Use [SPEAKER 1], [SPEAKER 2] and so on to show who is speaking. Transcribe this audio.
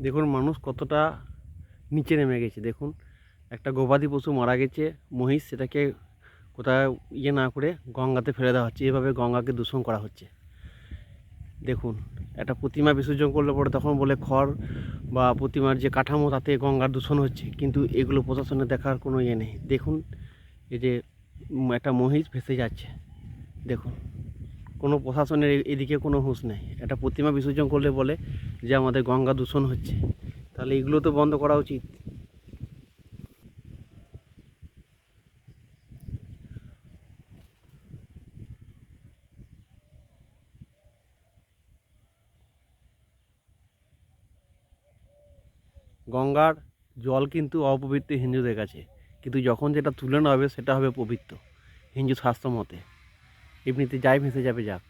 [SPEAKER 1] দেখুন মানুষ কতটা নিচে নেমে গেছে। দেখুন একটা গবাদি পশু মারা গেছে, মহিষ, সেটাকে কোথাও না করে গঙ্গাতে ফেলে দেওয়া হচ্ছে। এভাবে গঙ্গাকে দূষণ করা হচ্ছে। দেখুন একটা প্রতিমা বিসর্জন করলে পরে তখন বলে খড় বা প্রতিমার যে কাঠামো তাতে গঙ্গার দূষণ হচ্ছে, কিন্তু এগুলো প্রশাসনের দেখার কোনো নেই। দেখুন এই যে একটা মহিষ ভেসে যাচ্ছে, দেখুন কোনো প্রশাসনের এদিকে কোনো হুঁশ নেই। একটা প্রতিমা বিসর্জন করলে বলে যে আমাদের গঙ্গা দূষণ হচ্ছে, তাহলে এগুলো তো বন্ধ করা উচিত। গঙ্গার জল কিন্তু অপবিত্র হিন্দুদের কাছে, কিন্তু যখন যেটা তুলে নেওয়া হবে সেটা হবে পবিত্র হিন্দু শাস্ত্র মতে। এমনিতে যাই ভেসে যাবে যাক।